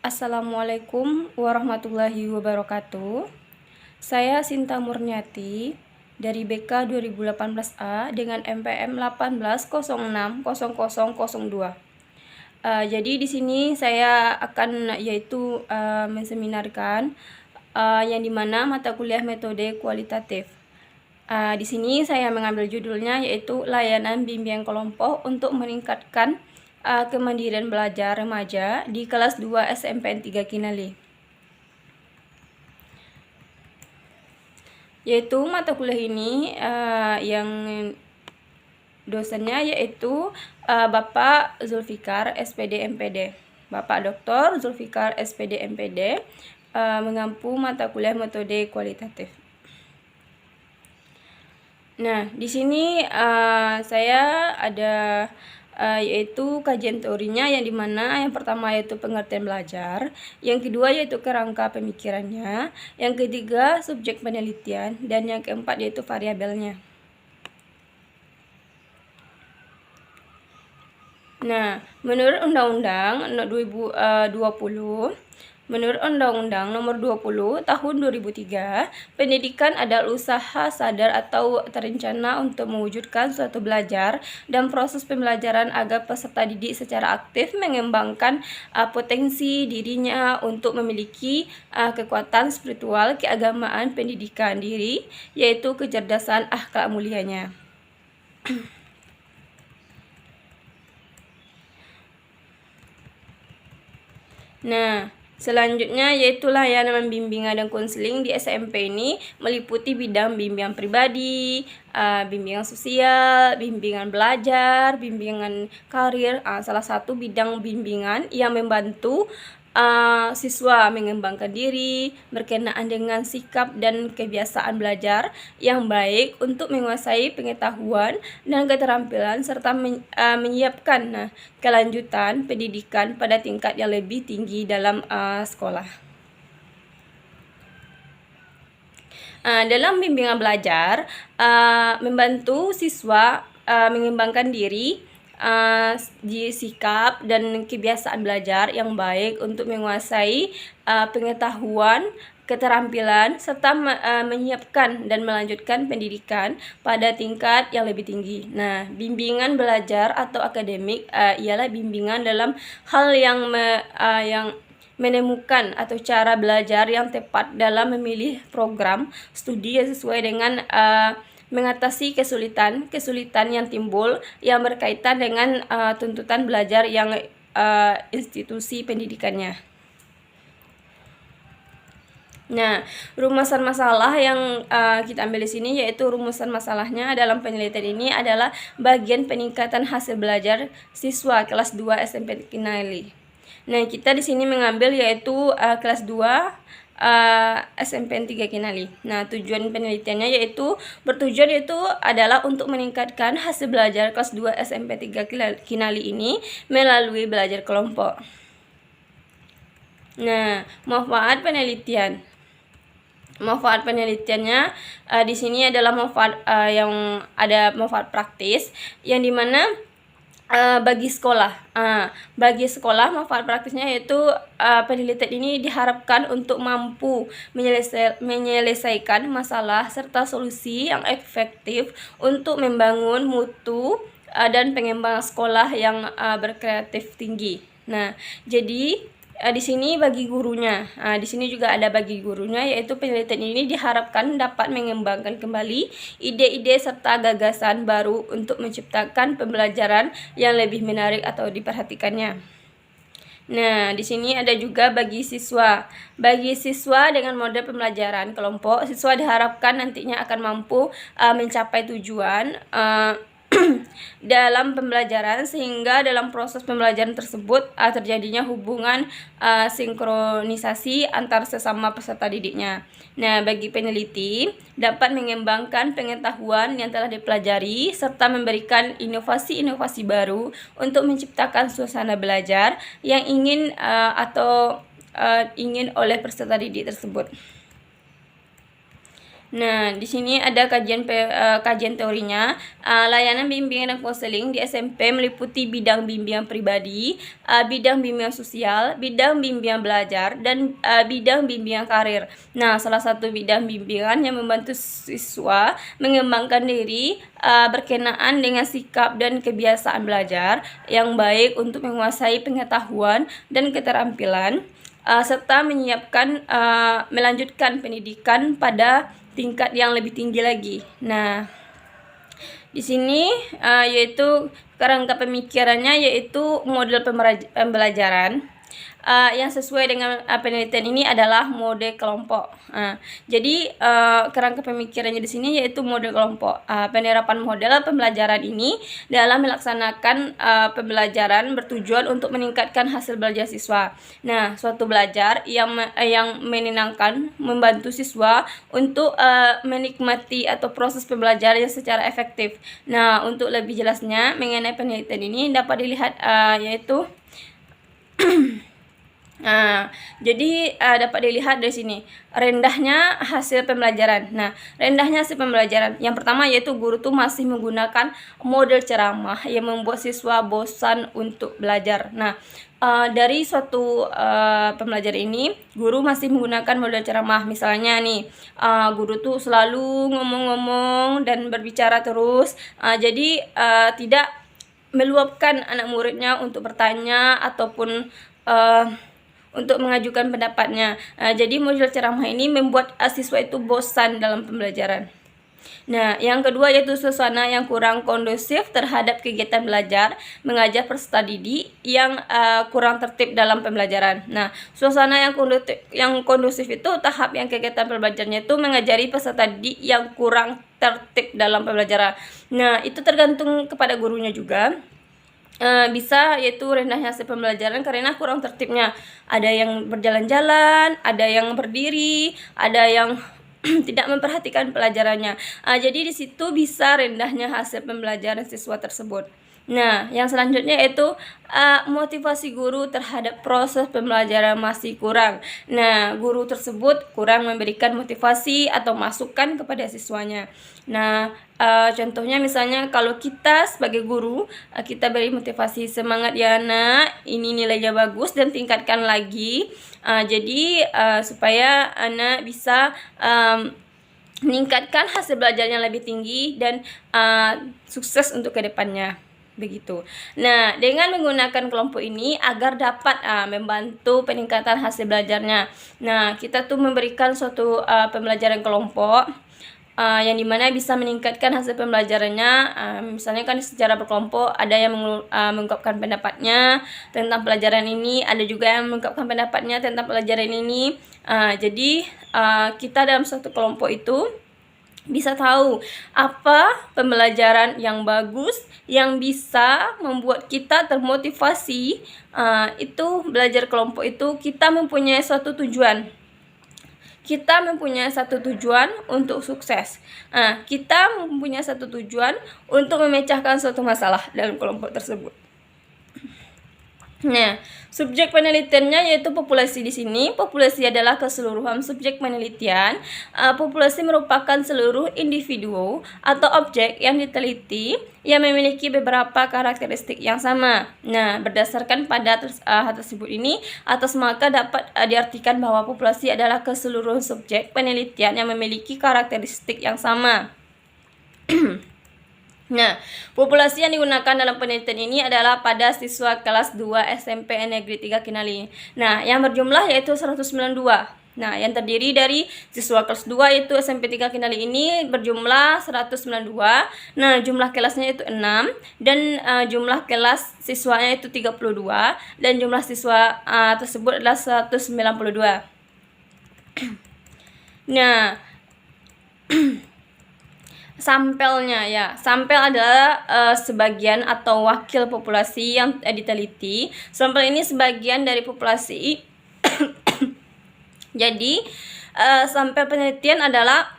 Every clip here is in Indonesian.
Assalamualaikum warahmatullahi wabarakatuh. Saya Sinta Murniati dari BK 2018A dengan MPM 18060002. Jadi di sini saya akan menseminarkan yang dimana mata kuliah metode kualitatif. Di sini saya mengambil judulnya yaitu layanan bimbingan kelompok untuk meningkatkan kemandirian belajar remaja di kelas 2 SMPN 3 Kinali. Yaitu mata kuliah ini yang dosennya yaitu Bapak Zulfikar SPD MPD. Bapak Dr. Zulfikar SPD MPD mengampu mata kuliah metode kualitatif. Nah, di sini saya ada yaitu kajian teorinya yang dimana yang pertama yaitu pengertian belajar, yang kedua yaitu kerangka pemikirannya, yang ketiga subjek penelitian, dan yang keempat yaitu variabelnya. Nah, menurut Undang-Undang 2020, menurut Undang-Undang Nomor 20 Tahun 2003, pendidikan adalah usaha sadar atau terencana untuk mewujudkan suatu belajar dan proses pembelajaran agar peserta didik secara aktif mengembangkan potensi dirinya untuk memiliki kekuatan spiritual, keagamaan, pendidikan diri, yaitu kecerdasan akhlak mulianya. Nah, selanjutnya yaitu layanan bimbingan dan konseling di SMP ini meliputi bidang bimbingan pribadi, bimbingan sosial, bimbingan belajar, bimbingan karir. Salah satu bidang bimbingan yang membantu siswa mengembangkan diri berkenaan dengan sikap dan kebiasaan belajar yang baik untuk menguasai pengetahuan dan keterampilan serta menyiapkan kelanjutan pendidikan pada tingkat yang lebih tinggi dalam sekolah. Dalam bimbingan belajar membantu siswa mengembangkan diri, sikap dan kebiasaan belajar yang baik untuk menguasai pengetahuan, keterampilan, serta menyiapkan dan melanjutkan pendidikan pada tingkat yang lebih tinggi. Nah, bimbingan belajar atau akademik ialah bimbingan dalam hal yang menemukan atau cara belajar yang tepat dalam memilih program studi yang sesuai dengan mengatasi kesulitan yang timbul yang berkaitan dengan tuntutan belajar yang institusi pendidikannya. Nah, rumusan masalah yang kita ambil di sini yaitu rumusan masalahnya dalam penelitian ini adalah bagian peningkatan hasil belajar siswa kelas 2 SMP Kinali. Nah, kita di sini mengambil yaitu kelas 2 SMPN 3 Kinali. Nah, tujuan penelitiannya bertujuan adalah untuk meningkatkan hasil belajar kelas 2 SMP 3 Kinali ini melalui belajar kelompok. Nah, manfaat penelitian. Manfaat penelitiannya di sini adalah manfaat praktis yang dimana bagi sekolah manfaat praktisnya yaitu penelitian ini diharapkan untuk mampu menyelesaikan masalah serta solusi yang efektif untuk membangun mutu dan pengembangan sekolah yang berkreatif tinggi. Nah, jadi di sini bagi gurunya. Di sini juga ada bagi gurunya, yaitu penelitian ini diharapkan dapat mengembangkan kembali ide-ide serta gagasan baru untuk menciptakan pembelajaran yang lebih menarik atau diperhatikannya. Nah, di sini ada juga bagi siswa. Bagi siswa dengan model pembelajaran kelompok, siswa diharapkan nantinya akan mampu mencapai tujuan dalam pembelajaran sehingga dalam proses pembelajaran tersebut terjadinya hubungan sinkronisasi antar sesama peserta didiknya. Nah, bagi peneliti dapat mengembangkan pengetahuan yang telah dipelajari serta memberikan inovasi-inovasi baru untuk menciptakan suasana belajar yang ingin oleh peserta didik tersebut. Nah, di sini ada kajian teorinya. Layanan bimbingan dan konseling di SMP meliputi bidang bimbingan pribadi, bidang bimbingan sosial, bidang bimbingan belajar, dan bidang bimbingan karir. Nah, salah satu bidang bimbingan yang membantu siswa mengembangkan diri berkenaan dengan sikap dan kebiasaan belajar yang baik untuk menguasai pengetahuan dan keterampilan, serta menyiapkan melanjutkan pendidikan pada tingkat yang lebih tinggi lagi. Nah, di sini yaitu kerangka pemikirannya yaitu model pembelajaran yang sesuai dengan penelitian ini adalah mode kelompok. Jadi kerangka pemikirannya di sini yaitu mode kelompok. Penerapan model pembelajaran ini dalam melaksanakan pembelajaran bertujuan untuk meningkatkan hasil belajar siswa. Nah, suatu belajar yang menyenangkan membantu siswa untuk menikmati atau proses pembelajaran secara efektif. Nah, untuk lebih jelasnya mengenai penelitian ini dapat dilihat yaitu jadi dapat dilihat dari sini rendahnya hasil pembelajaran. Nah, rendahnya hasil pembelajaran yang pertama yaitu guru tuh masih menggunakan model ceramah yang membuat siswa bosan untuk belajar. Nah, dari suatu pembelajaran ini guru masih menggunakan model ceramah. Misalnya nih, guru tuh selalu ngomong-ngomong dan berbicara terus, jadi tidak meluapkan anak muridnya untuk bertanya ataupun untuk mengajukan pendapatnya. Jadi model ceramah ini membuat siswa itu bosan dalam pembelajaran. Nah, yang kedua yaitu suasana yang kurang kondusif terhadap kegiatan belajar, mengajar peserta didik yang kurang tertib dalam pembelajaran. Nah, suasana yang kondusif itu tahap yang kegiatan pembelajarannya itu mengajari peserta didik yang kurang tertib dalam pembelajaran. Nah, itu tergantung kepada gurunya juga. Bisa yaitu rendahnya hasil pembelajaran karena kurang tertibnya. Ada yang berjalan-jalan, ada yang berdiri, ada yang tidak memperhatikan pelajarannya. Jadi di situ bisa rendahnya hasil pembelajaran siswa tersebut. Nah, yang selanjutnya yaitu motivasi guru terhadap proses pembelajaran masih kurang. Nah, guru tersebut kurang memberikan motivasi atau masukan kepada siswanya. Nah, contohnya misalnya kalau kita sebagai guru, kita beri motivasi, semangat ya anak, ini nilainya bagus dan tingkatkan lagi. Jadi supaya anak bisa meningkatkan hasil belajarnya lebih tinggi dan sukses untuk kedepannya. Begitu. Nah, dengan menggunakan kelompok ini agar dapat membantu peningkatan hasil belajarnya. Nah, kita tuh memberikan suatu pembelajaran kelompok yang dimana bisa meningkatkan hasil pembelajarannya. Misalnya kan secara berkelompok ada yang mengungkapkan pendapatnya tentang pelajaran ini, ada juga yang mengungkapkan pendapatnya tentang pelajaran ini. Jadi kita dalam satu kelompok itu bisa tahu apa pembelajaran yang bagus yang bisa membuat kita termotivasi. Itu belajar kelompok itu kita mempunyai suatu tujuan. Kita mempunyai satu tujuan untuk sukses. Kita mempunyai satu tujuan untuk memecahkan suatu masalah dalam kelompok tersebut. Nah, subjek penelitiannya yaitu populasi di sini. Populasi adalah keseluruhan subjek penelitian. Populasi merupakan seluruh individu atau objek yang diteliti yang memiliki beberapa karakteristik yang sama. Nah, berdasarkan pada hal tersebut ini, atas maka dapat diartikan bahwa populasi adalah keseluruhan subjek penelitian yang memiliki karakteristik yang sama. Nah, populasi yang digunakan dalam penelitian ini adalah pada siswa kelas 2 SMP Negeri 3 Kinali. Nah, yang berjumlah yaitu 192. Nah, yang terdiri dari siswa kelas 2 yaitu SMP 3 Kinali ini berjumlah 192. Nah, jumlah kelasnya itu 6 dan jumlah kelas siswanya itu 32 dan jumlah siswa tersebut adalah 192. Nah, sampelnya ya, sampel adalah sebagian atau wakil populasi yang diteliti. Sampel ini sebagian dari populasi. Jadi sampel penelitian adalah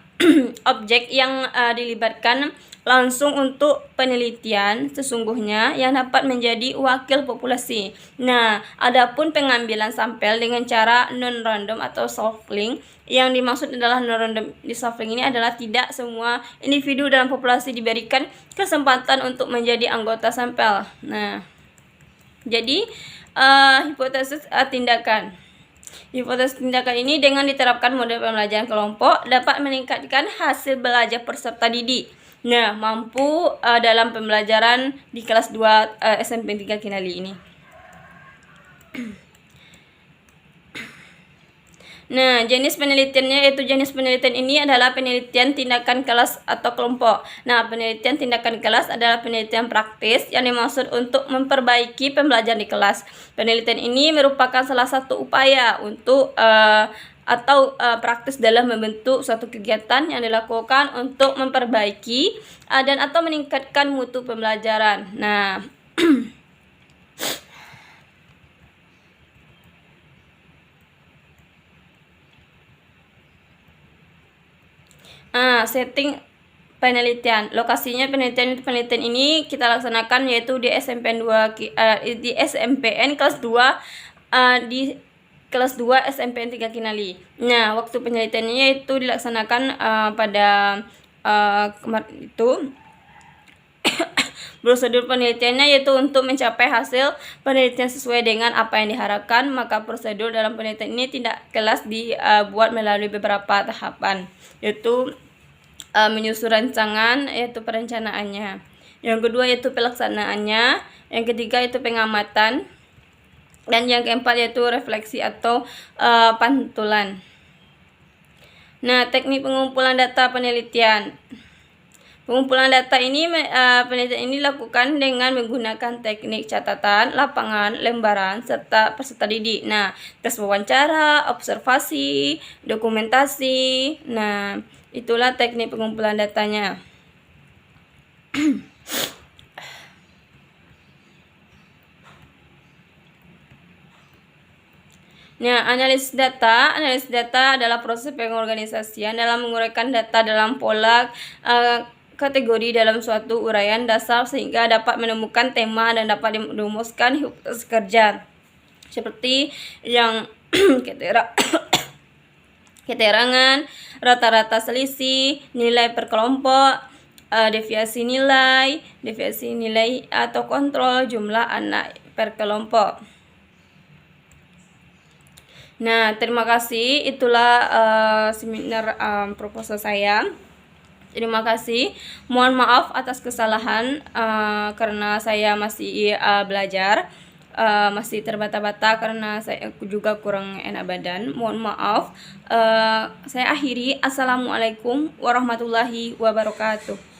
objek yang dilibatkan langsung untuk penelitian sesungguhnya yang dapat menjadi wakil populasi. Nah, adapun pengambilan sampel dengan cara non-random atau sampling, yang dimaksud adalah non-random sampling ini adalah tidak semua individu dalam populasi diberikan kesempatan untuk menjadi anggota sampel. Nah, jadi hipotesis tindakan. Hipotesis tindakan ini dengan diterapkan model pembelajaran kelompok dapat meningkatkan hasil belajar peserta didik. Nah, mampu dalam pembelajaran di kelas 2 SMP 3 Kinali ini. Nah, jenis penelitiannya yaitu jenis penelitian ini adalah penelitian tindakan kelas atau kelompok. Nah, penelitian tindakan kelas adalah penelitian praktis yang dimaksud untuk memperbaiki pembelajaran di kelas. Penelitian ini merupakan salah satu upaya untuk praktis dalam membentuk suatu kegiatan yang dilakukan untuk memperbaiki dan atau meningkatkan mutu pembelajaran. Nah, setting penelitian. Lokasinya penelitian ini kita laksanakan yaitu di SMPN 2 di SMPN kelas 2 di kelas 2 SMPN 3 Kinali. Nah, waktu penelitiannya itu dilaksanakan pada kemarin itu. Prosedur penelitiannya yaitu untuk mencapai hasil penelitian sesuai dengan apa yang diharapkan, maka prosedur dalam penelitian ini tidak kelas dibuat melalui beberapa tahapan, yaitu menyusun rancangan, yaitu perencanaannya. Yang kedua yaitu pelaksanaannya, yang ketiga yaitu pengamatan, dan yang keempat yaitu refleksi atau pantulan. Nah, teknik pengumpulan data penelitian. Pengumpulan data ini penelitian ini dilakukan dengan menggunakan teknik catatan, lapangan, lembaran, serta peserta didik. Nah, tes wawancara, observasi, dokumentasi. Nah, itulah teknik pengumpulan datanya. Nah, analisis data adalah proses pengorganisasian dalam menguraikan data dalam pola kategori dalam suatu uraian dasar sehingga dapat menemukan tema dan dapat dirumuskan hipotesis kerja seperti yang keterangan, rata-rata selisih, nilai per kelompok, deviasi nilai atau kontrol jumlah anak per kelompok. Nah, terima kasih. Itulah seminar proposal saya. Terima kasih. Mohon maaf atas kesalahan karena saya masih belajar, masih terbata-bata karena saya juga kurang enak badan. Mohon maaf. Saya akhiri. Assalamualaikum warahmatullahi wabarakatuh.